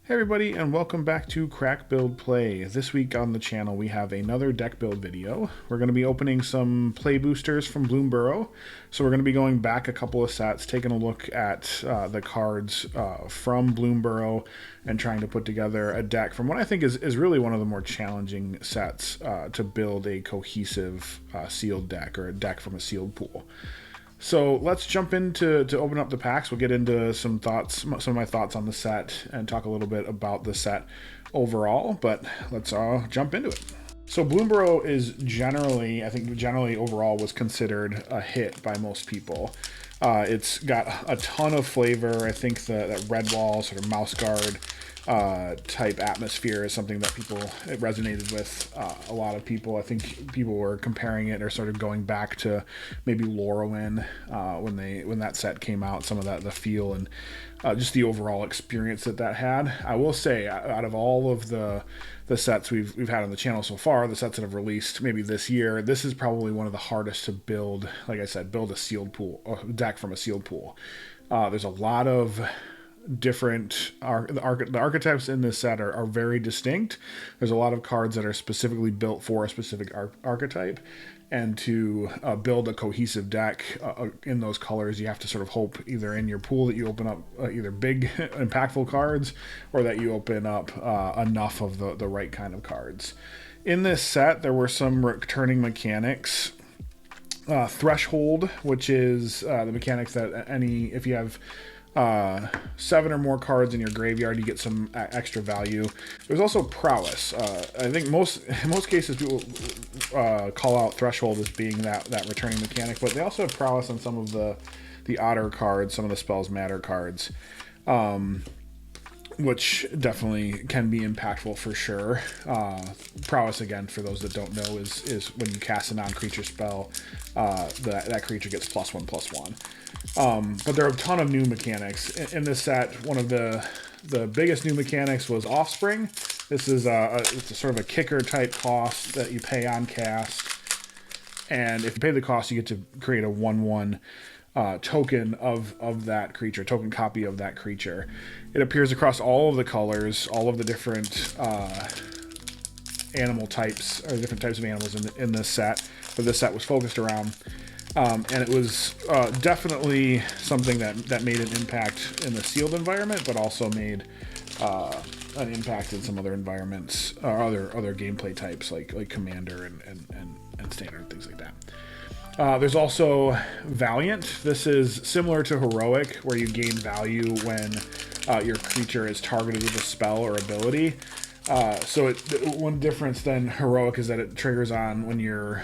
Hey everybody, and welcome back to Crack Build Play. This week on the channel we have another deck build video. We're going to be opening some play boosters from Bloomburrow. So we're going to be going back a couple of sets, taking a look at the cards from Bloomburrow and trying to put together a deck from what I think is really one of the more challenging sets to build a cohesive sealed deck, or a deck from a sealed pool. So let's jump into open up the packs. We'll get into some of my thoughts on the set, and talk a little bit about the set overall. But let's jump into it. So Bloomburrow is generally overall was considered a hit by most people. It's got a ton of flavor. I think that red wall sort of mouse guard type atmosphere is something that it resonated with a lot of people. I think people were comparing it, or sort of going back to maybe Lorwyn when that set came out. Some of the feel and just the overall experience that had. I will say, out of all of the sets we've had on the channel so far, the sets that have released maybe this year, this is probably one of the hardest to build. Like I said, build a sealed pool, a deck from a sealed pool. There's a lot of different the archetypes in this set are very distinct. There's a lot of cards that are specifically built for a specific archetype, and to build a cohesive deck in those colors, you have to sort of hope either in your pool that you open up either big impactful cards, or that you open up enough of the right kind of cards. In this set, there were some returning mechanics. Threshold, which is the mechanics that if you have 7 or more cards in your graveyard, you get some extra value. There's also prowess. I think in most cases people call out threshold as being that returning mechanic, but they also have prowess on some of the odder cards, some of the spells matter cards, which definitely can be impactful for sure. Prowess, again, for those that don't know, is when you cast a non-creature spell, that creature gets +1/+1. But there are a ton of new mechanics in this set. One of the biggest new mechanics was Offspring. This is it's a sort of a kicker type cost that you pay on cast, and if you pay the cost, you get to create a 1/1 token of that creature, token copy of that creature. It appears across all of the colors, all of the different animal types, or different types of animals in this set, that this set was focused around. And it was definitely something that made an impact in the sealed environment, but also made an impact in some other environments, or other gameplay types like Commander and Standard and things like that. There's also Valiant. This is similar to Heroic, where you gain value when your creature is targeted with a spell or ability. So one difference than Heroic is that it triggers on when you're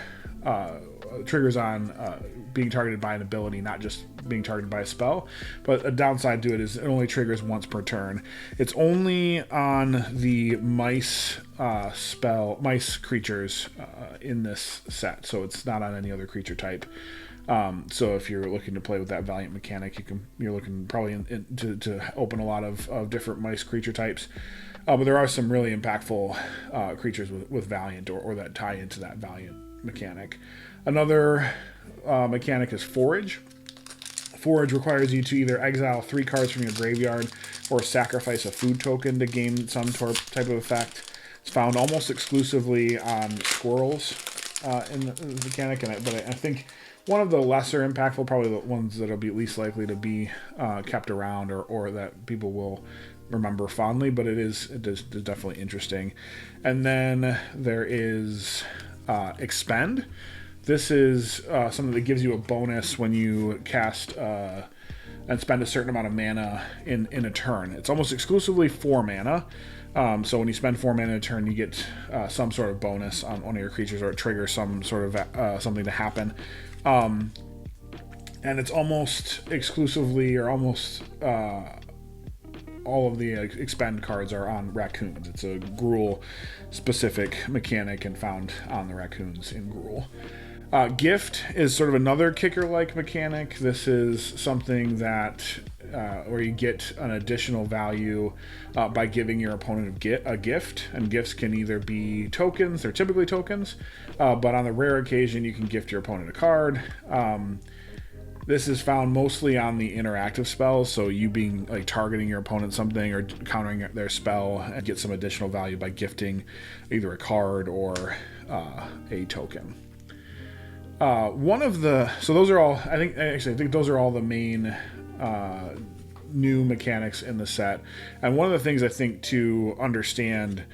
being targeted by an ability, not just being targeted by a spell. But a downside to it is it only triggers once per turn. It's only on the mice creatures in this set, so it's not on any other creature type. So if you're looking to play with that Valiant mechanic, you're looking probably to open a lot of different mice creature types. But there are some really impactful creatures with Valiant, or that tie into that Valiant mechanic. Another mechanic is Forage. Forage requires you to either exile 3 cards from your graveyard, or sacrifice a food token to gain some type of effect. It's found almost exclusively on squirrels in the mechanic, but I think one of the lesser impactful, probably the ones that will be least likely to be kept around, or that people will remember fondly, but it is definitely interesting. And then there is Expend. This is something that gives you a bonus when you cast and spend a certain amount of mana in a turn. It's almost exclusively 4 mana. So when you spend 4 mana in a turn, you get some sort of bonus on one of your creatures, or it triggers some sort of something to happen. And it's almost exclusively, or almost all of the Expend cards are on raccoons. It's a Gruul specific mechanic, and found on the raccoons in Gruul. Gift is sort of another kicker-like mechanic. This is something that where you get an additional value by giving your opponent a gift, and gifts can either be tokens, they're typically tokens, but on the rare occasion you can gift your opponent a card. This is found mostly on the interactive spells, so you being like targeting your opponent something or countering their spell and get some additional value by gifting either a card or a token. So those are all, I think those are all the main new mechanics in the set. And one of the things I think to understand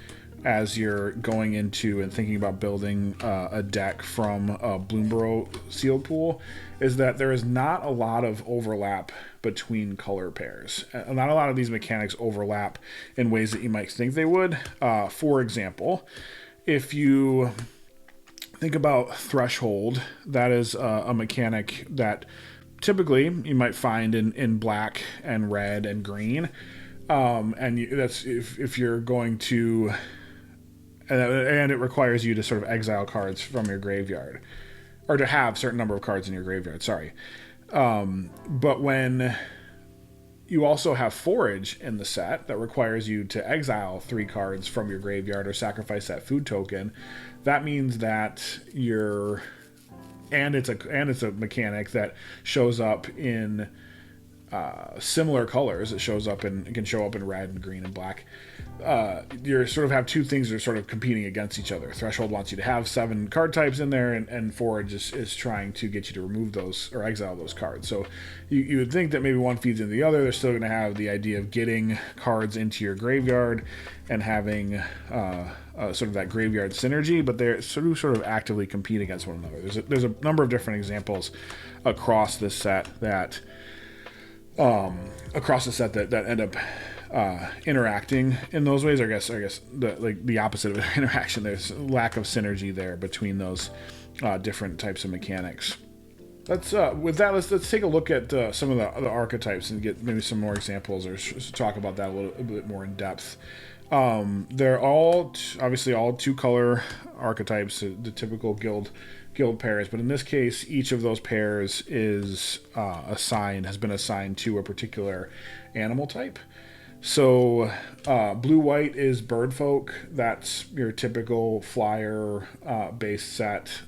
as you're going into and thinking about building a deck from a Bloomburrow sealed pool is that there is not a lot of overlap between color pairs. Not a lot of these mechanics overlap in ways that you might think they would. For example, if you think about Threshold, that is a mechanic that typically you might find in black and red and green. That's if you're going to... And it requires you to sort of exile cards from your graveyard, or to have a certain number of cards in your graveyard, sorry. But when you also have Forage in the set that requires you to exile 3 cards from your graveyard or sacrifice that food token, that means that it's a mechanic that shows up in similar colors. It can show up in red and green and black. You sort of have two things that are sort of competing against each other. Threshold wants you to have 7 card types in there, and Forage is trying to get you to remove those or exile those cards. So you would think that maybe one feeds into the other. They're still going to have the idea of getting cards into your graveyard and having sort of that graveyard synergy, but they're sort of actively compete against one another. There's a number of different examples across this set that end up interacting in those ways. I guess the opposite of interaction. There's lack of synergy there between those different types of mechanics. Let's take a look at some of the archetypes and get maybe some more examples or talk about that a little bit more in depth. They're all obviously all 2-color archetypes, the typical guild pairs, but in this case, each of those pairs has been assigned to a particular animal type. So blue-white is birdfolk. That's your typical flyer-based set,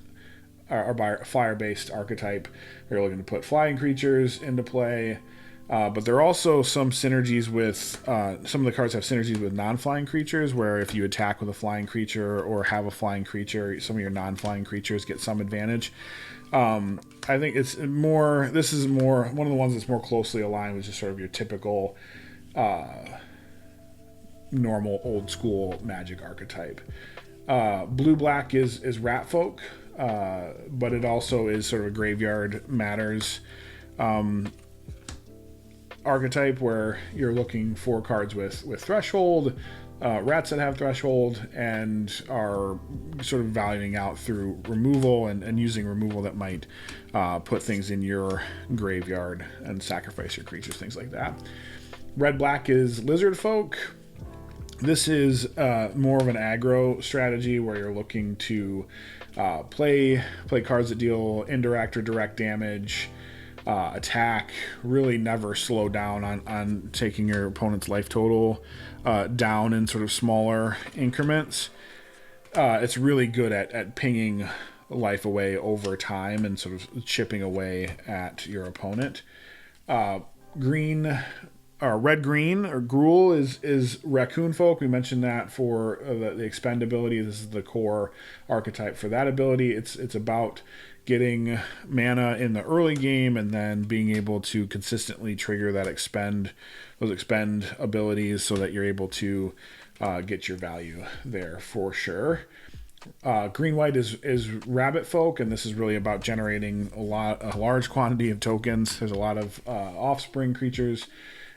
or flyer-based archetype. You're looking to put flying creatures into play. But there are also some synergies with, some of the cards have synergies with non-flying creatures, where if you attack with a flying creature or have a flying creature, some of your non-flying creatures get some advantage. I think this is more, one of the ones that's more closely aligned with just sort of your typical normal old school Magic archetype. Blue-black is rat folk, but it also is sort of a graveyard matters archetype, where you're looking for cards with threshold, rats that have threshold and are sort of valuing out through removal and using removal that might put things in your graveyard and sacrifice your creatures, things like that. Red-black is lizard folk. This is more of an aggro strategy where you're looking to play cards that deal indirect or direct damage, attack, really never slow down on taking your opponent's life total down in sort of smaller increments. It's really good at pinging life away over time and sort of chipping away at your opponent. Red-green or Gruul is raccoon folk. We mentioned that for the expend ability. This is the core archetype for that ability. It's about getting mana in the early game and then being able to consistently trigger those expend abilities so that you're able to get your value there for sure. Green-white is rabbit folk, and this is really about generating a large quantity of tokens. There's a lot of offspring creatures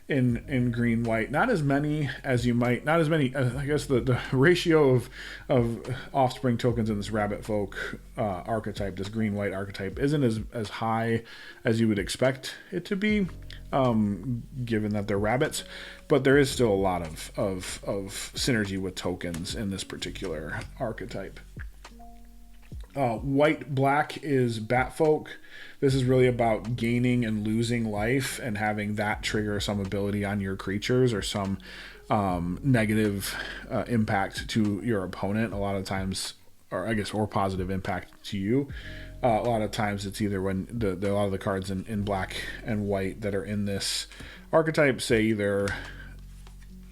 in green-white, not as many. I guess the ratio of offspring tokens in this rabbit folk archetype, this green-white archetype, isn't as high as you would expect it to be, given that they're rabbits, but there is still a lot of synergy with tokens in this particular archetype. White-black is bat folk. This is really about gaining and losing life and having that trigger some ability on your creatures or some negative impact to your opponent. A lot of times or I guess, or positive impact to you. A lot of times it's either when a lot of the cards in black and white that are in this archetype say either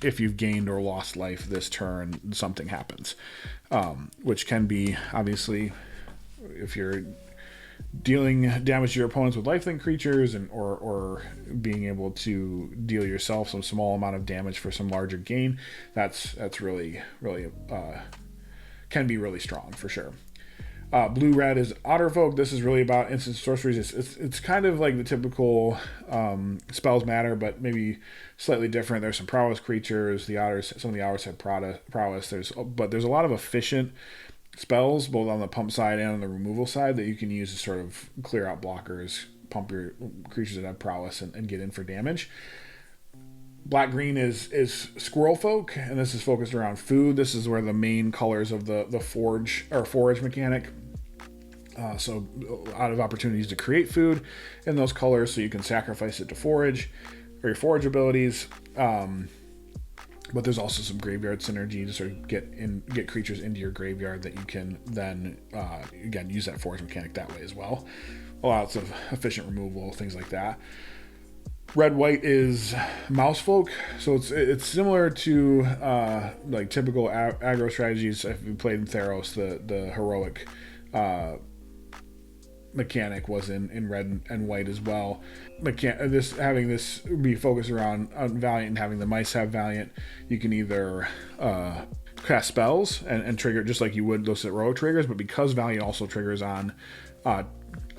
if you've gained or lost life this turn, something happens, which can be, obviously, if you're dealing damage to your opponents with lifelink creatures, and or being able to deal yourself some small amount of damage for some larger gain, that's really can be really strong for sure. Blue-red is Otterfolk. This is really about instant sorceries. It's kind of like the typical spells matter, but maybe slightly different. There's some prowess creatures. Some of the otters have prowess. But there's a lot of efficient spells, both on the pump side and on the removal side, that you can use to sort of clear out blockers, pump your creatures that have prowess, and get in for damage. Black-green is Squirrel Folk, and this is focused around food. This is where the main colors of the forge mechanic. So a lot of opportunities to create food in those colors, so you can sacrifice it to forage or your forage abilities. But there's also some graveyard synergy to sort of get creatures into your graveyard that you can then again use that forage mechanic that way as well. Lots of efficient removal, things like that. Red-white is Mousefolk, so it's similar to like typical aggro strategies. If you played in Theros, the heroic mechanic was in red and white as well. Having this be focused around Valiant and having the mice have Valiant, you can either cast spells and trigger just like you would those heroic triggers, but because Valiant also triggers on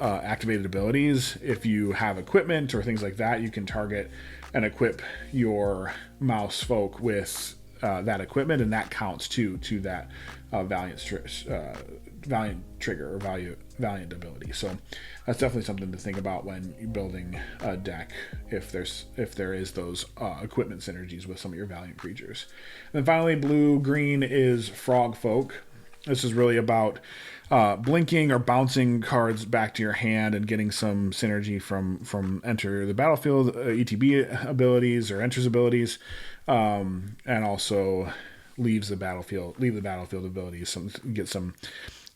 activated abilities, if you have equipment or things like that, you can target and equip your mouse folk with that equipment, and that counts to that Valiant trigger or Valiant ability. So that's definitely something to think about when you're building a deck, if there is those equipment synergies with some of your Valiant creatures. And then finally, blue-green is Frog Folk. This is really about blinking or bouncing cards back to your hand and getting some synergy from enter the battlefield ETB abilities or enters abilities, and also leave the battlefield abilities.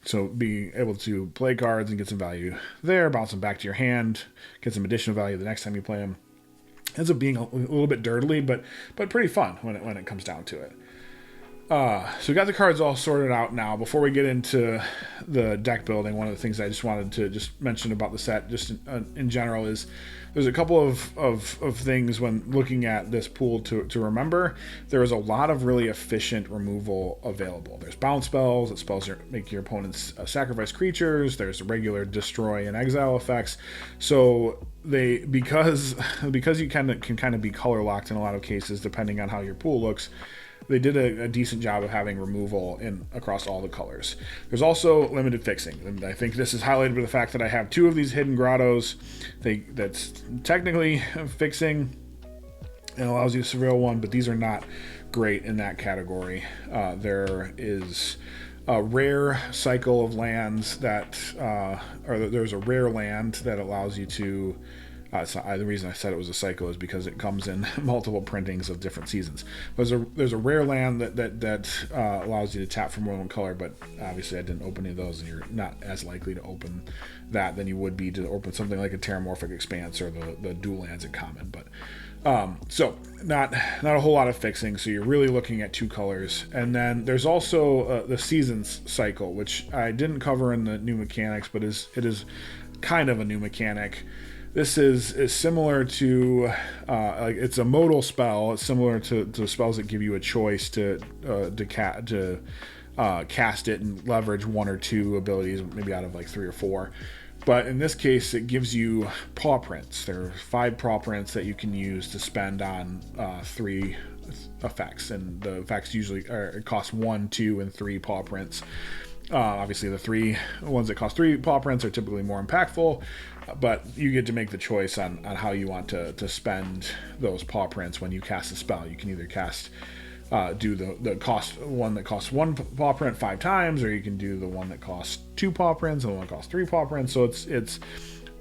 So being able to play cards and get some value there, bounce them back to your hand, get some additional value the next time you play them. Ends up being a little bit dirtily, but pretty fun when it comes down to it. So we got the cards all sorted out now. Before we get into the deck building, one of the things I just wanted to just mention about the set, just in general, is there's a couple of things when looking at this pool to remember. There is a lot of really efficient removal available. There's bounce spells that make your opponents sacrifice creatures. There's regular destroy and exile effects. So because you can kind of be color locked in a lot of cases depending on how your pool looks, they did a decent job of having removal across all the colors. There's also limited fixing, and I think this is highlighted by the fact that I have two of these hidden grottos. That's technically fixing and allows you to surveil one, but these are not great in that category. There is a rare cycle of lands there's a rare land that allows you to. The reason I said it was a cycle is because it comes in multiple printings of different seasons. There's a rare land that allows you to tap for more than one color, but obviously I didn't open any of those, and you're not as likely to open that than you would be to open something like a Terramorphic Expanse or the dual lands in common. But so not a whole lot of fixing, so you're really looking at two colors. And then there's also the seasons cycle, which I didn't cover in the new mechanics, but it is kind of a new mechanic. This is similar to, it's a modal spell. It's similar to spells that give you a choice to cast it and leverage one or two abilities, maybe out of like 3 or 4. But in this case, it gives you paw prints. There are 5 paw prints that you can use to spend on 3 effects, and the effects usually it cost 1, 2, and 3 paw prints. Obviously, the 3 ones that cost 3 paw prints are typically more impactful, but you get to make the choice on how you want to spend those paw prints when you cast a spell. You can either do the cost one that costs 1 paw print 5 times, or you can do the one that costs 2 paw prints and the one that costs 3 paw prints. So it's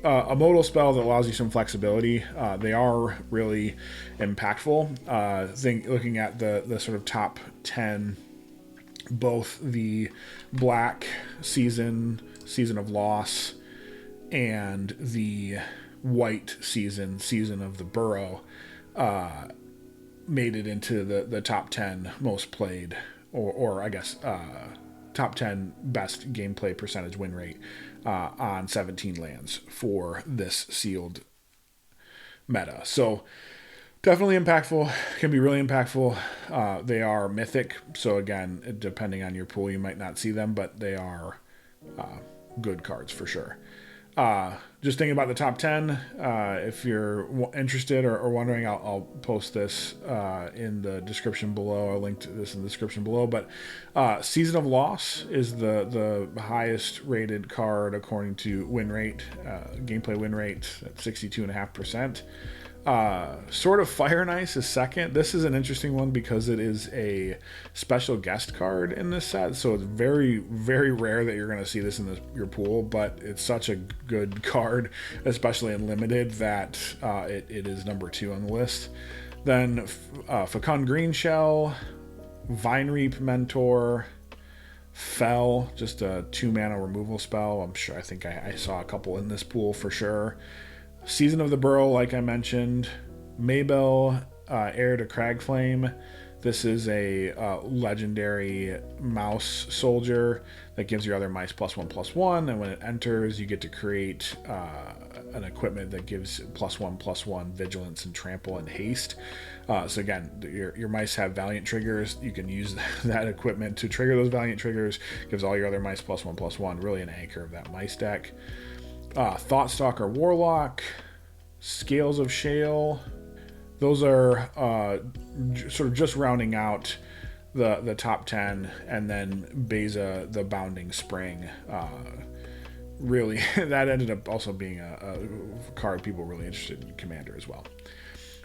a modal spell that allows you some flexibility. They are really impactful. Looking at the sort of top 10 both the black season of loss, and the white season of the burrow made it into the top 10 most played, or I guess top 10 best gameplay percentage win rate on 17 lands for this sealed meta. So definitely impactful, can be really impactfful. They are mythic, so again, depending on your pool, you might not see them, but they are good cards for sure. Just thinking about the top 10, if you're interested or wondering, I'll post this in the description below. I'll link to this in the description below. But Season of Loss is the highest rated card according to win rate, gameplay win rate at 62.5%. Sword of Fire and Ice is second. This is an interesting one because it is a special guest card in this set, so it's very, very rare that you're going to see this in your pool, but it's such a good card, especially in Limited, that it is number 2 on the list. Then Fecund Greenshell, Vine Reap Mentor, Fell, just a 2-mana removal spell. I think I saw a couple in this pool for sure. Season of the Burrow, like I mentioned. Maybell, Heir to Cragflame. This is a legendary mouse soldier that gives your other mice +1/+1, and when it enters, you get to create an equipment that gives +1/+1 vigilance and trample and haste. So again, your mice have Valiant triggers. You can use that equipment to trigger those Valiant triggers. Gives all your other mice +1/+1. Really an anchor of that mice deck. Thoughtstalker Warlock, Scales of Shale. Those are sort of just rounding out the top 10, and then Beza the Bounding Spring. Really, that ended up also being a card people were really interested in Commander as well.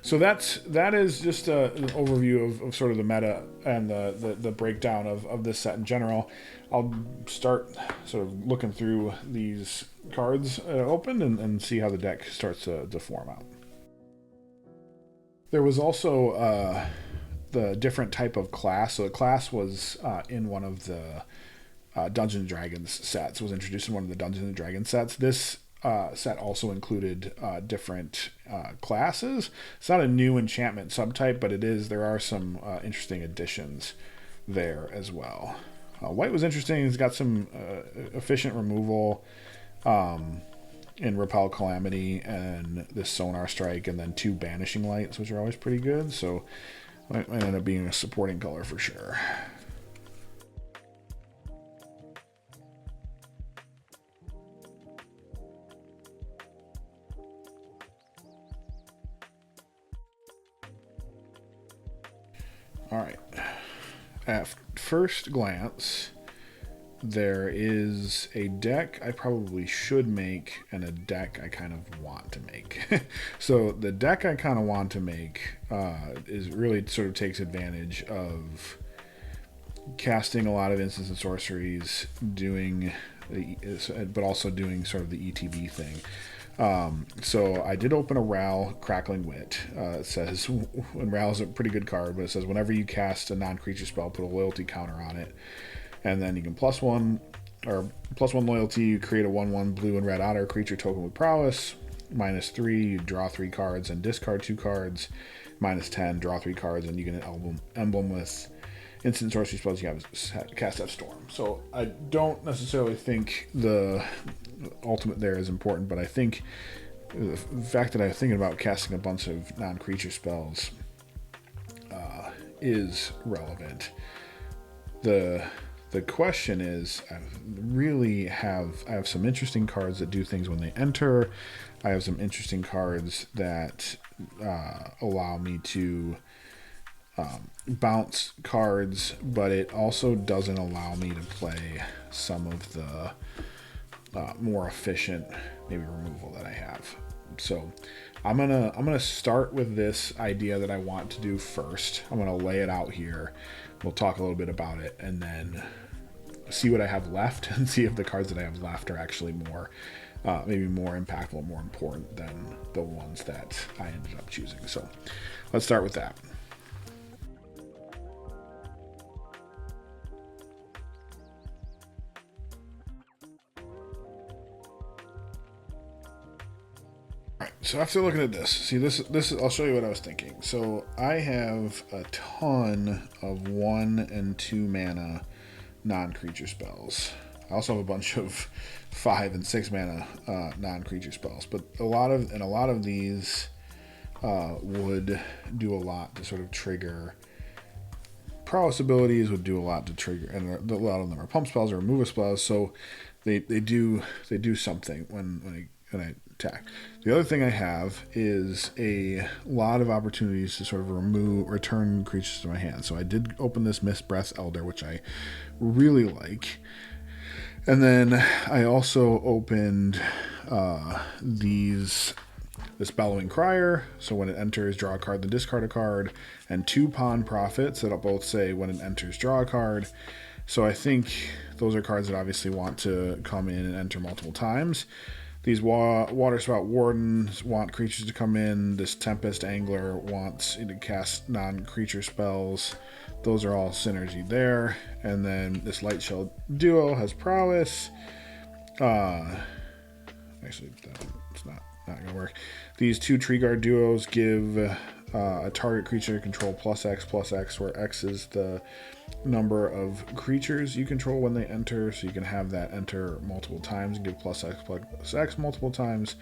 So that is just an overview of sort of the meta and the breakdown of this set in general. I'll start sort of looking through these cards open and see how the deck starts to form out. There was also the different type of class. So the class was in one of the Dungeons & Dragons sets. It was introduced in one of the Dungeons & Dragons sets. This set also included different classes. It's not a new enchantment subtype, but there are some interesting additions there as well. White was interesting. It's got some efficient removal in Repel Calamity and this Sonar Strike, and then 2 Banishing Lights, which are always pretty good. So might end up being a supporting color for sure. All right. At first glance, there is a deck I probably should make and a deck I kind of want to make. So the deck I kind of want to make is really sort of takes advantage of casting a lot of instants and sorceries, but also doing sort of the ETB thing. So I did open a Ral Crackling Wit. It says, and Ral is a pretty good card, but it says whenever you cast a non-creature spell, put a loyalty counter on it. And then you can +1 loyalty, you create a 1/1 blue and red otter creature token with prowess. -3, you draw 3 cards and discard 2 cards. -10, draw 3 cards, and you get an emblem with instant sorcery spells you have cast at Storm. So I don't necessarily think the ultimate there is important, but I think the fact that I'm thinking about casting a bunch of non-creature spells is relevant. The question is, I have some interesting cards that do things when they enter. I have some interesting cards that allow me to bounce cards, but it also doesn't allow me to play some of the more efficient maybe removal that I have. So I'm gonna start with this idea that I want to do first. I'm gonna lay it out here. We'll talk a little bit about it, and then see what I have left, and see if the cards that I have left are actually maybe more impactful, more important than the ones that I ended up choosing. So let's start with that. So after looking at this, see this I'll show you what I was thinking. So I have a ton of 1 and 2 mana non-creature spells. I also have a bunch of 5 and 6 mana non-creature spells, but a lot of these would do a lot to sort of trigger. Prowess abilities would do a lot to trigger, and a lot of them are pump spells or removal spells, so they do something when I attack. The other thing I have is a lot of opportunities to sort of return creatures to my hand. So I did open this Mist Breath Elder, which I really like. And then I also opened this Bellowing Crier. So when it enters, draw a card, then discard a card. And 2 Pawn Prophets that'll both say when it enters, draw a card. So I think those are cards that obviously want to come in and enter multiple times. These Water Spout Wardens want creatures to come in. This Tempest Angler wants to cast non-creature spells. Those are all synergy there. And then this Light Shell Duo has prowess. Actually, it's not going to work. These 2 Tree Guard Duos give a target creature control +X, where X is the number of creatures you control when they enter, so you can have that enter multiple times and give +X multiple times.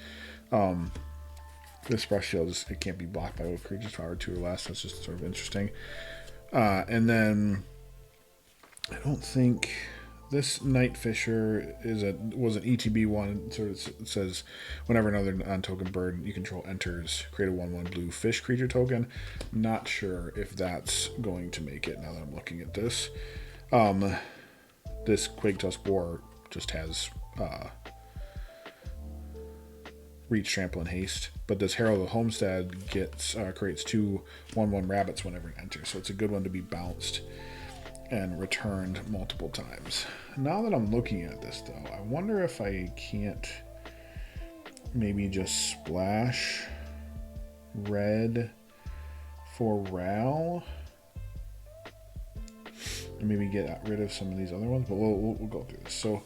This Brush Shield, it can't be blocked by a creature's power 2 or less. That's just sort of interesting. And then I don't think this Night Fisher was an ETB one. It sort of says whenever another non-token bird you control enters, create a 1/1 blue fish creature token. Not sure if that's going to make it now that I'm looking at this. This Quake Tusk War just has reach, trample, and haste. But this Herald of Homestead creates 2 1/1 rabbits whenever it enters. So it's a good one to be bounced and returned multiple times. Now that I'm looking at this, though, I wonder if I can't maybe just splash red for Ral and maybe get rid of some of these other ones, but we'll go through this. So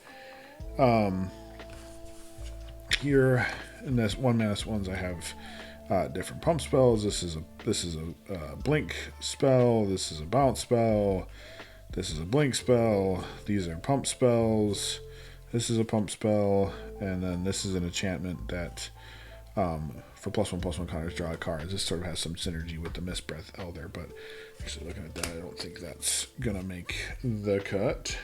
here in this 1-1 I have different pump spells. This is a blink spell. This is a bounce spell. This is a blink spell. These are pump spells. This is a pump spell. And then this is an enchantment that for +1/+1 counters, draw cards. This sort of has some synergy with the Mist Breath Elder, but actually looking at that, I don't think that's going to make the cut.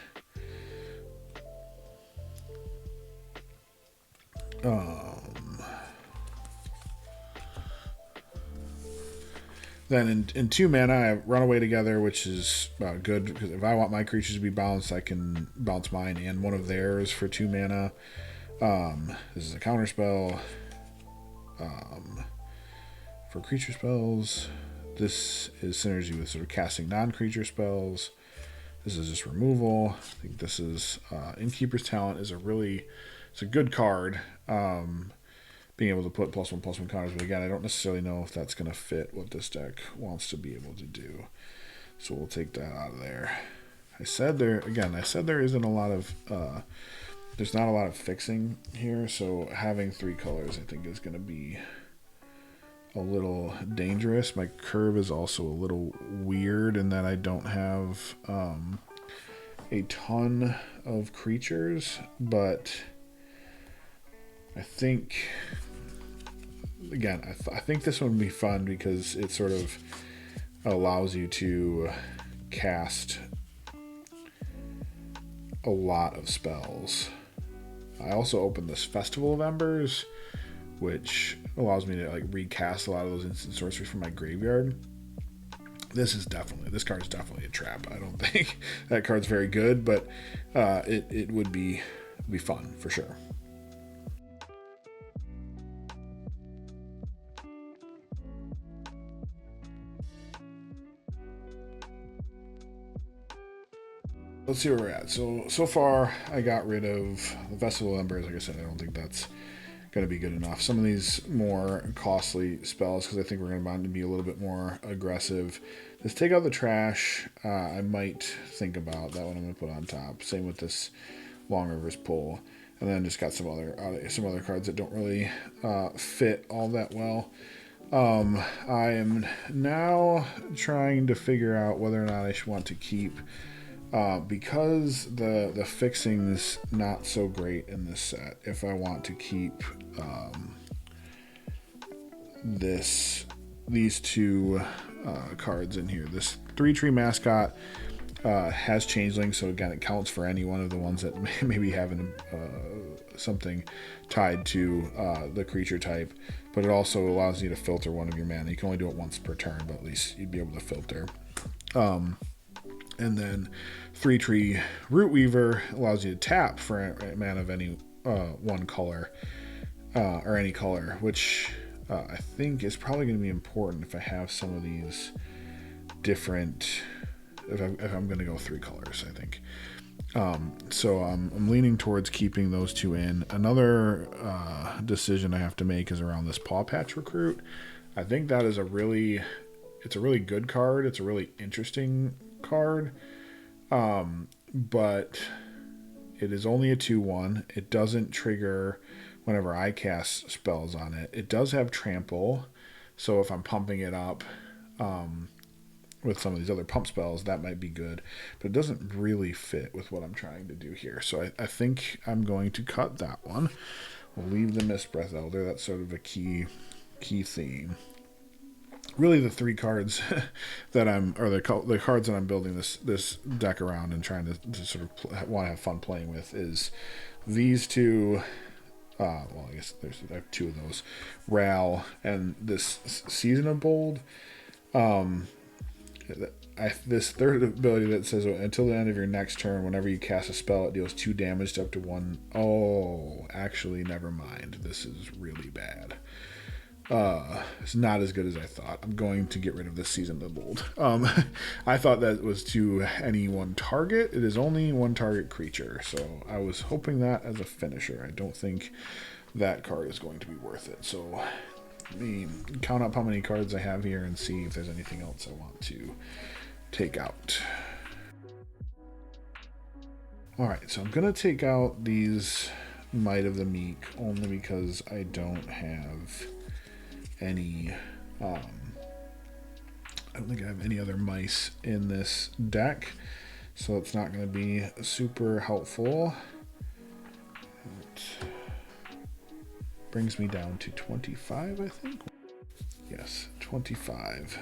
Then in 2 mana, I have Runaway Together, which is good because if I want my creatures to be bounced, I can bounce mine and one of theirs for 2 mana. This is a counter spell. For creature spells, this is synergy with sort of casting non-creature spells. This is just removal. I think this is Innkeeper's Talent is it's a good card. Being able to put +1/+1 counters, but again, I don't necessarily know if that's going to fit what this deck wants to be able to do. So we'll take that out of there. I said there isn't a lot of there's not a lot of fixing here, so having 3 colors I think is going to be a little dangerous. My curve is also a little weird in that I don't have a ton of creatures, but I think again, I think this one would be fun because it sort of allows you to cast a lot of spells. I also opened this Festival of Embers, which allows me to recast a lot of those instant sorceries from my graveyard. This card is definitely a trap. I don't think that card's very good, but it would be fun for sure. Let's see where we're at. So far, I got rid of the Festival of Embers. Like I said, I don't think that's going to be good enough. Some of these more costly spells, because I think we're going to want to be a little bit more aggressive. Let's take out the trash. I might think about that one. I'm going to put on top. Same with this Long Reverse Pull. And then just got some other cards that don't really fit all that well. I am now trying to figure out whether or not I should want to keep, because the fixing's not so great in this set, if I want to keep these two cards in here. This 3-tree mascot has changeling, so again it counts for any one of the ones that maybe having something tied to the creature type, but it also allows you to filter one of your mana. You can only do it once per turn, but at least you'd be able to filter. And then 3-tree Root Weaver allows you to tap for a mana of any one color, or any color, which I think is probably going to be important if I have some of these different, if I'm going to go 3 colors, I think. So I'm leaning towards keeping those two in. Another decision I have to make is around this Paw Patch Recruit. I think that is it's a really good card. It's a really interesting card. But it is only a 2/1. It doesn't trigger whenever I cast spells on it. It does have trample, so if I'm pumping it up with some of these other pump spells, that might be good, but it doesn't really fit with what I'm trying to do here. So I think I'm going to cut that one. We'll leave the Mist Breath Elder. That's sort of a key theme. Really, the 3 cards that the cards that I'm building this deck around and trying to sort of want to have fun playing with is these two. Well, I guess I have 2 of those, Ral and this Season of Bold. This third ability that says until the end of your next turn, whenever you cast a spell, it deals 2 damage to up to 1. Oh, actually, never mind. This is really bad. It's not as good as I thought. I'm going to get rid of this Season of Bold. I thought that was to any one target. It is only one target creature, so I was hoping that as a finisher. I don't think that card is going to be worth it. So let me count up how many cards I have here and see if there's anything else I want to take out. Alright, so I'm going to take out these Might of the Meek only because I don't have any, I don't think I have any other mice in this deck, so it's not going to be super helpful. It brings me down to 25, I think. Yes, 25.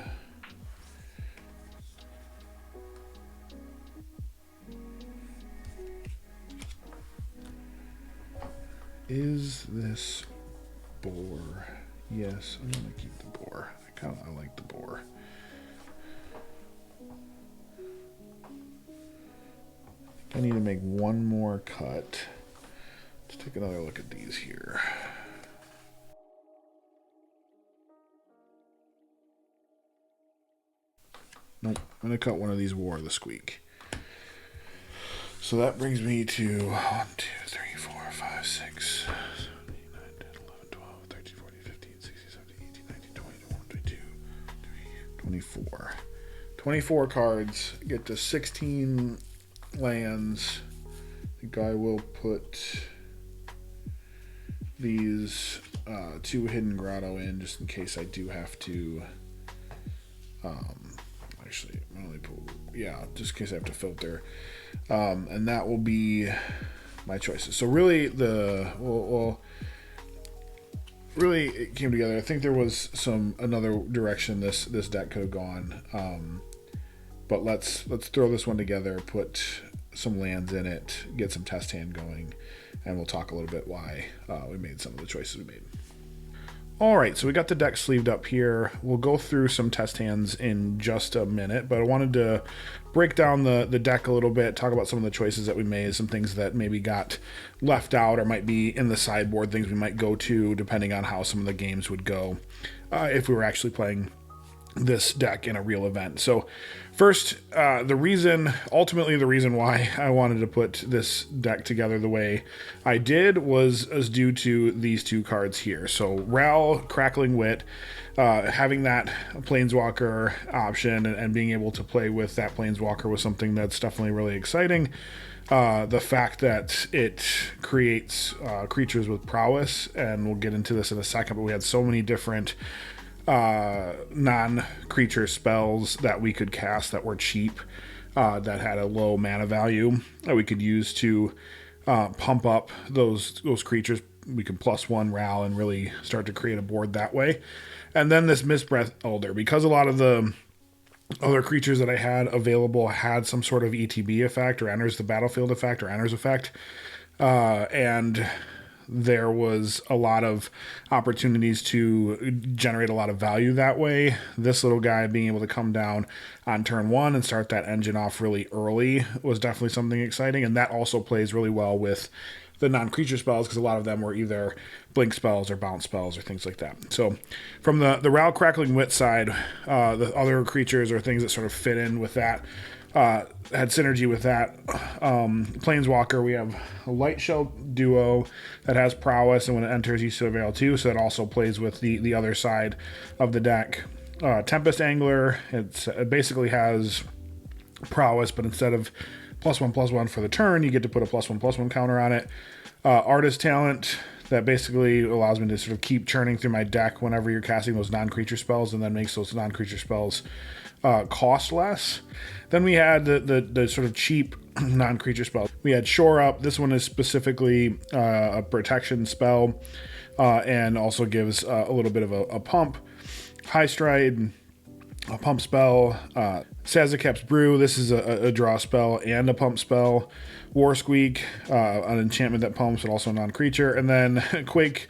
Is this boar? Yes, I'm gonna keep the boar. I like the boar. I need to make one more cut. Let's take another look at these here. Nope, I'm gonna cut one of these War of the Squeak. So that brings me to 1, 2, 3, 4, 5, 6, 7, 8, 9, 10, 11, 12, 13, 14, 15, 16, 17, 18, 19, 20, 21, 22, 23, 24. 24 cards, get to 16 lands. I think I will put these 2 Hidden Grotto in just in case I do have to. Actually, I only put, yeah, just in case I have to filter. And that will be my choices. So really, really it came together. I think there was another direction this deck could have gone. But let's throw this one together, put some lands in it, get some test hand going, and we'll talk a little bit why we made some of the choices we made. Alright, so we got the deck sleeved up here. We'll go through some test hands in just a minute, but I wanted to break down the deck a little bit, talk about some of the choices that we made, some things that maybe got left out or might be in the sideboard, things we might go to depending on how some of the games would go if we were actually playing this deck in a real event. So first, ultimately the reason why I wanted to put this deck together the way I did was due to these two cards here. So Ral, Crackling Wit, having that Planeswalker option and being able to play with that Planeswalker was something that's definitely really exciting. The fact that it creates creatures with prowess, and we'll get into this in a second, but we had so many different non-creature spells that we could cast that were cheap, that had a low mana value that we could use to pump up those creatures. We could +1 Ral and really start to create a board that way. And then this Mistbreath Elder, because a lot of the other creatures that I had available had some sort of ETB effect or enters the battlefield effect or enters effect, and there was a lot of opportunities to generate a lot of value that way. This little guy being able to come down on turn 1 and start that engine off really early was definitely something exciting, and that also plays really well with the non-creature spells because a lot of them were either blink spells or bounce spells or things like that. So from the Ral, Crackling Wit side, the other creatures or things that sort of fit in with that had synergy with that. Planeswalker, we have a Light Shell duo that has prowess, and when it enters, you still avail 2, so that also plays with the other side of the deck. Tempest Angler, it basically has prowess, but instead of +1/+1 for the turn, you get to put a +1/+1 counter on it. Artist Talent, that basically allows me to sort of keep churning through my deck whenever you're casting those non-creature spells, and then makes those non-creature spells cost less. Then we had the sort of cheap non-creature spells. We had Shore Up. This one is specifically a protection spell, and also gives a little bit of a pump. High Stride, a pump spell. Sazakep's Brew, this is a draw spell and a pump spell. War Squeak, an enchantment that pumps, but also a non-creature. And then Quick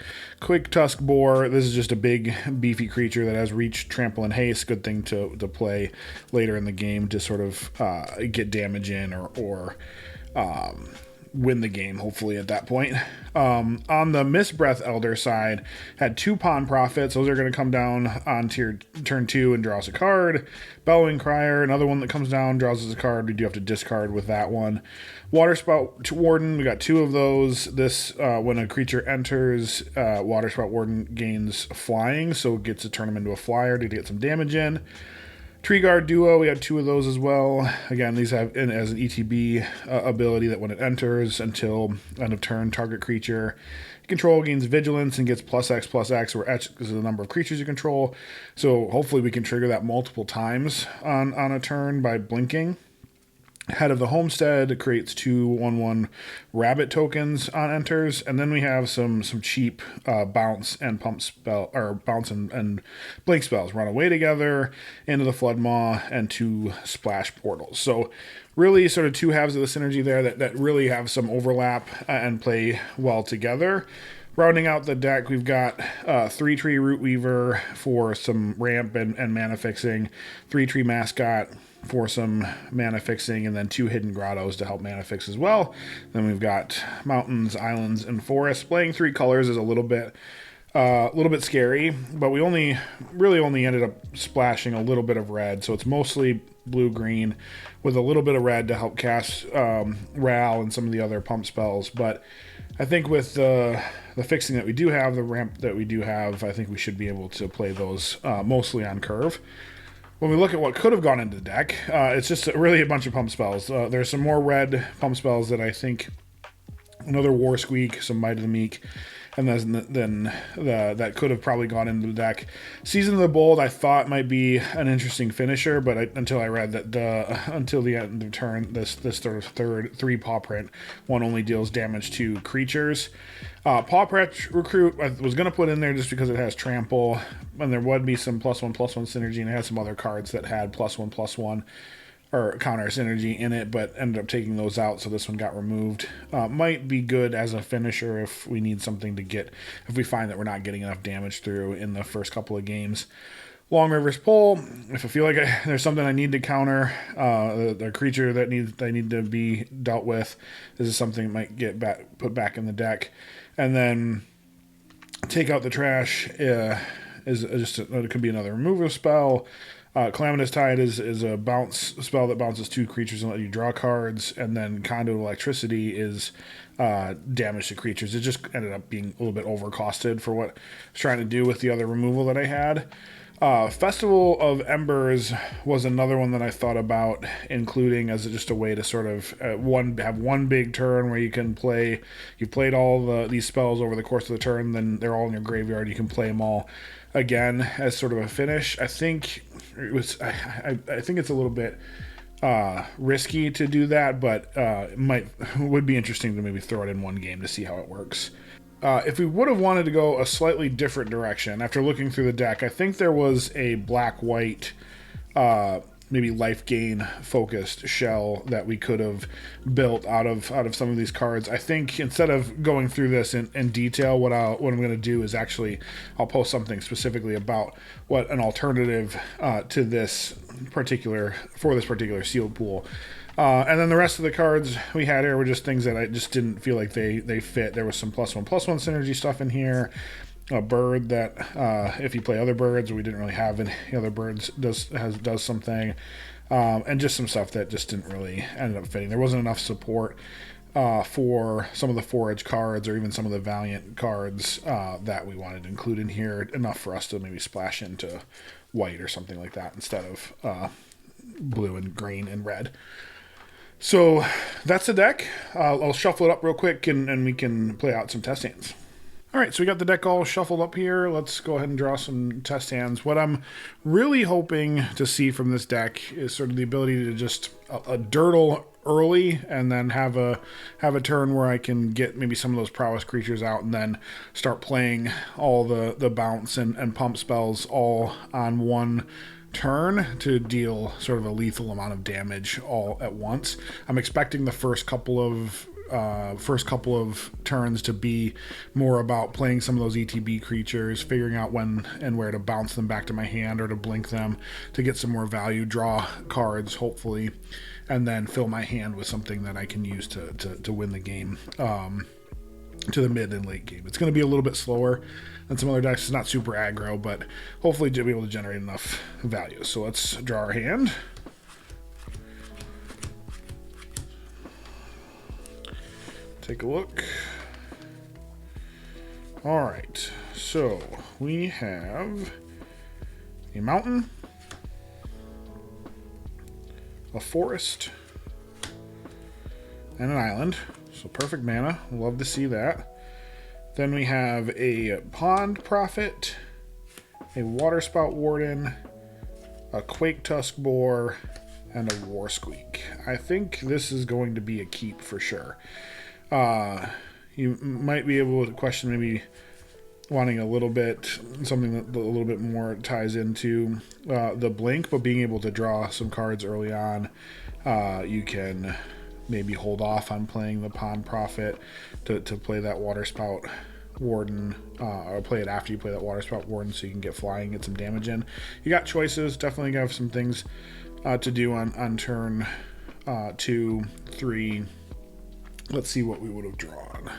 Tusk Boar, this is just a big, beefy creature that has reach, trample, and haste. Good thing to play later in the game to sort of get damage in or win the game, hopefully, at that point. On the Mistbreath Elder side, had 2 Pawn Prophets. Those are going to come down onto your turn 2 and draw us a card. Bellowing Crier, another one that comes down, draws us a card. We do have to discard with that one. Waterspout Warden, we got 2 of those. This, when a creature enters, Waterspout Warden gains flying, so it gets to turn him into a flyer to get some damage in. Tree Guard Duo, we have 2 of those as well. Again, these have as an ETB ability that when it enters until end of turn, target creature you control gains vigilance and gets +X/+X, where X is the number of creatures you control. So hopefully we can trigger that multiple times on a turn by blinking. Head of the Homestead creates 2 1/1 rabbit tokens on enters, and then we have some cheap bounce and pump spell, or bounce and blink spells. Run Away Together, Into the Floodmaw, and 2 splash portals. So really sort of 2 halves of the synergy there that really have some overlap and play well together. Rounding out the deck, we've got 3-tree Root Weaver for some ramp and mana fixing, 3-tree Mascot for some mana fixing, and then 2 Hidden Grottos to help mana fix as well. Then we've got mountains, islands, and forests. Playing 3 colors is a little bit scary, but we really only ended up splashing a little bit of red, so it's mostly blue-green with a little bit of red to help cast Ral and some of the other pump spells. But I think with the fixing that we do have, the ramp that we do have, I think we should be able to play those mostly on curve. When we look at what could have gone into the deck, it's just really a bunch of pump spells. There's some more red pump spells that I think, another War Squeak, some Might of the Meek, and then that could have probably gone into the deck. Season of the Bold, I thought might be an interesting finisher, but until I read that until the end of the turn, this third 3 Paw Print one only deals damage to creatures. Paw Print Recruit I was going to put in there just because it has trample, and there would be some +1/+1 synergy, and it has some other cards that had +1/+1 or counter synergy in it, but ended up taking those out, so this one got removed. Might be good as a finisher if we need something to get, if we find that we're not getting enough damage through in the first couple of games. Long River's Pull, if I feel like there's something I need to counter, the creature that I need to be dealt with, this is something that might get put back in the deck. And then Take Out the Trash it could be another removal spell. Calamitous Tide is a bounce spell that bounces 2 creatures and let you draw cards, and then Conduit of Electricity is damage to creatures. It just ended up being a little bit overcosted for what I was trying to do with the other removal that I had. Festival of Embers was another one that I thought about including as just a way to sort of have one big turn where you can play. You've played all these spells over the course of the turn, then they're all in your graveyard. You can play them all again as sort of a finish. I think it was. I think it's a little bit risky to do that, but would be interesting to maybe throw it in one game to see how it works. If we would have wanted to go a slightly different direction, after looking through the deck, I think there was a black-white, maybe life gain focused shell that we could have built out of some of these cards. I think instead of going through this in detail, what I'm going to do is actually I'll post something specifically about what an alternative to this particular sealed pool. And then the rest of the cards we had here were just things that I just didn't feel like they fit. There was some +1/+1 synergy stuff in here. A bird that, if you play other birds, we didn't really have any other birds, does something. And just some stuff that just didn't really end up fitting. There wasn't enough support for some of the forage cards or even some of the Valiant cards that we wanted to include in here. Enough for us to maybe splash into white or something like that instead of blue and green and red. So that's the deck. I'll shuffle it up real quick and we can play out some test hands. All right, so we got the deck all shuffled up here. Let's go ahead and draw some test hands. What I'm really hoping to see from this deck is sort of the ability to just a dirtle early and then have a turn where I can get maybe some of those prowess creatures out and then start playing all the bounce and pump spells all on one turn to deal sort of a lethal amount of damage all at once. I'm expecting the first couple of turns to be more about playing some of those ETB creatures, figuring out when and where to bounce them back to my hand or to blink them to get some more value, draw cards hopefully, and then fill my hand with something that I can use to win the game to the mid and late game. It's going to be a little bit slower than some other decks. It's not super aggro, but hopefully to be able to generate enough value. So let's draw our hand. Take a look. All right, so we have a mountain, a forest, and an island. So perfect mana. Love to see that. Then we have a Pond Prophet, a Waterspout Warden, a Quake Tusk Boar, and a War Squeak. I think this is going to be a keep for sure. You might be able to question maybe wanting something that a little bit more ties into the blink, but being able to draw some cards early on, you can maybe hold off on playing the Pond Prophet to play that Waterspout Warden, or play it after you play that Waterspout Warden so you can get flying, get some damage in. You got choices, definitely have some things to do on turn 2, 3. Let's see what we would have drawn.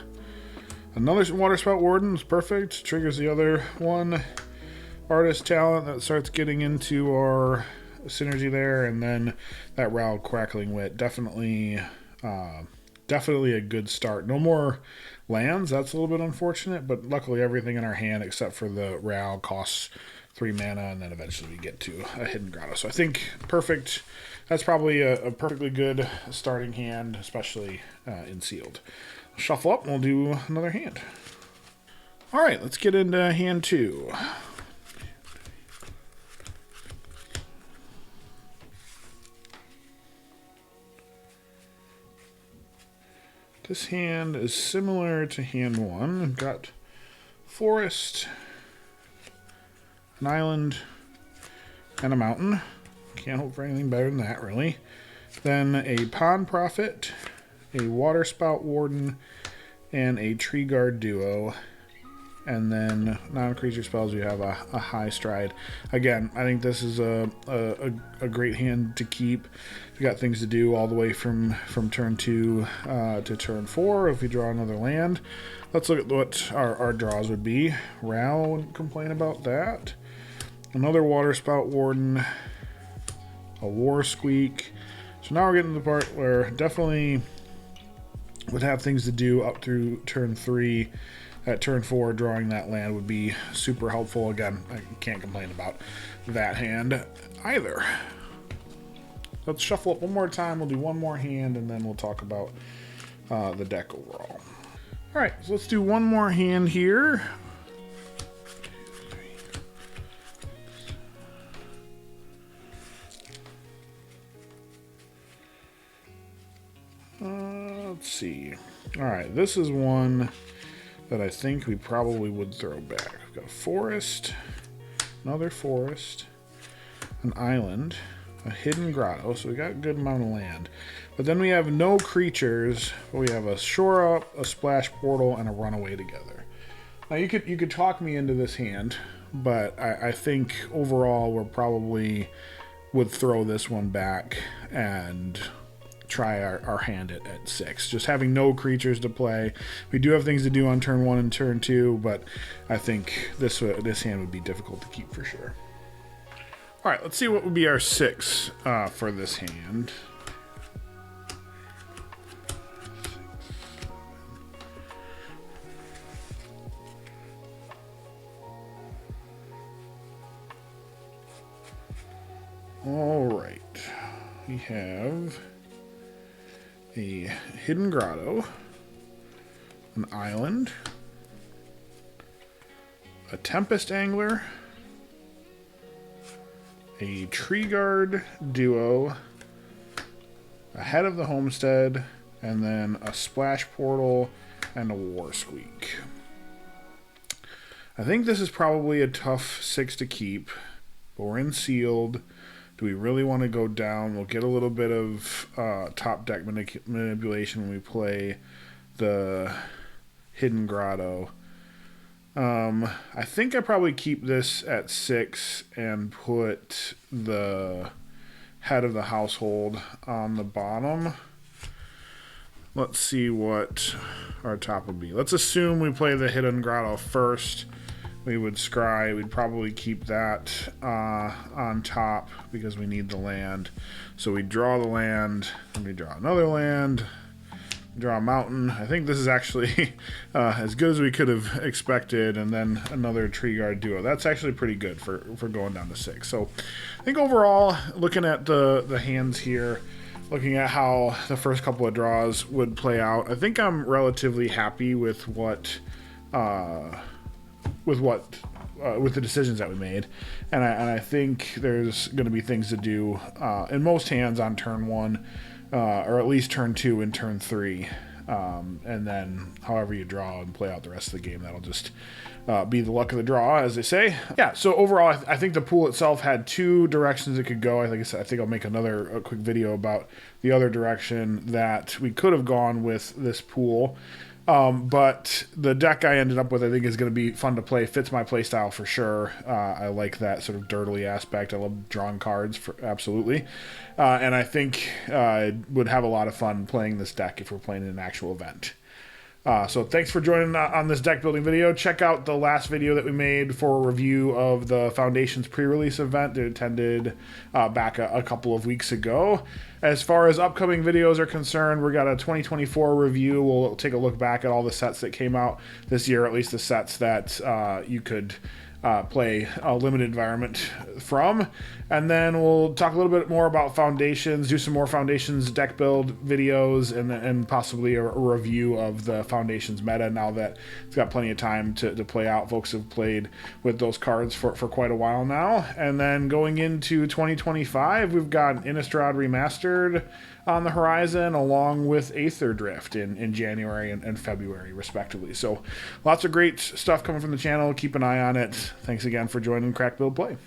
Another Waterspout Warden is perfect. Triggers the other one. Artist Talent, that starts getting into our synergy there, and then that Ral Crackling Wit. Definitely a good start. No more lands. That's a little bit unfortunate, but luckily everything in our hand except for the Ral costs 3 mana, and then eventually we get to a Hidden Grotto. So I think perfect. That's probably a perfectly good starting hand, especially in sealed. Shuffle up and we'll do another hand. All right, let's get into hand 2. This hand is similar to hand 1. I've got forest, an island, and a mountain. Can't hope for anything better than that, really. Then a Pond Prophet, a Waterspout Warden, and a Tree Guard Duo. And then non-creature spells, we have a High Stride. Again, I think this is a great hand to keep. You got things to do all the way from turn 2 to turn 4 if you draw another land. Let's look at what our draws would be. Ral wouldn't complain about that. Another Waterspout Warden, a War Squeak. So now we're getting to the part where definitely would have things to do up through turn 3. At turn 4, drawing that land would be super helpful. Again, I can't complain about that hand either. Let's shuffle up one more time. We'll do one more hand, and then we'll talk about the deck overall. All right, so let's do one more hand here. Let's see. All right, this is one that I think we probably would throw back. We've got a forest, another forest, an island, a hidden grotto, so we got a good amount of land. But then we have no creatures, but we have a shore up, a splash portal, and a runaway together. Now you could talk me into this hand, but I think overall we're probably would throw this one back and try our hand at 6. Just having no creatures to play. We do have things to do on turn 1 and turn 2, but I think this hand would be difficult to keep for sure. All right, let's see what would be our 6 for this hand. All right, we have a hidden grotto, an island, a tempest angler, a tree guard duo, a head of the homestead, and then a splash portal and a war squeak. I think this is probably a tough 6 to keep, but we're in sealed. Do we really want to go down? We'll get a little bit of top deck manipulation when we play the hidden grotto. I think I probably keep this at 6 and put the head of the household on the bottom. Let's see what our top would be. Let's assume we play the hidden grotto first. We would scry. We'd probably keep that on top because we need the land. So we draw the land, and we draw another land, draw a mountain. I think this is actually as good as we could have expected, and then another tree guard duo. That's actually pretty good for going down to 6. So I think overall, looking at the hands here, looking at how the first couple of draws would play out, I think I'm relatively happy with with the decisions that we made, and I think there's going to be things to do in most hands on turn 1, or at least turn 2 and turn 3, and then however you draw and play out the rest of the game, that'll just be the luck of the draw, as they say. Yeah, so overall, I think the pool itself had 2 directions it could go. Like I said, I think I'll make a quick video about the other direction that we could have gone with this pool. But the deck I ended up with, I think, is going to be fun to play. Fits my play style for sure. I like that sort of dirtly aspect. I love drawing cards, absolutely. And I think I would have a lot of fun playing this deck if we're playing in an actual event. So thanks for joining on this deck building video. Check out the last video that we made for a review of the Foundations pre-release event that attended back a couple of weeks ago. As far as upcoming videos are concerned, we got a 2024 review. We'll take a look back at all the sets that came out this year, at least the sets that you could play a limited environment from, and then we'll talk a little bit more about Foundations, do some more Foundations deck build videos, and possibly a review of the Foundations meta now that it's got plenty of time to play out. Folks have played with those cards for quite a while now. And then going into 2025, we've got Innistrad Remastered on the horizon, along with Aether Drift in January and February, respectively. So lots of great stuff coming from the channel. Keep an eye on it. Thanks again for joining Crack Build Play.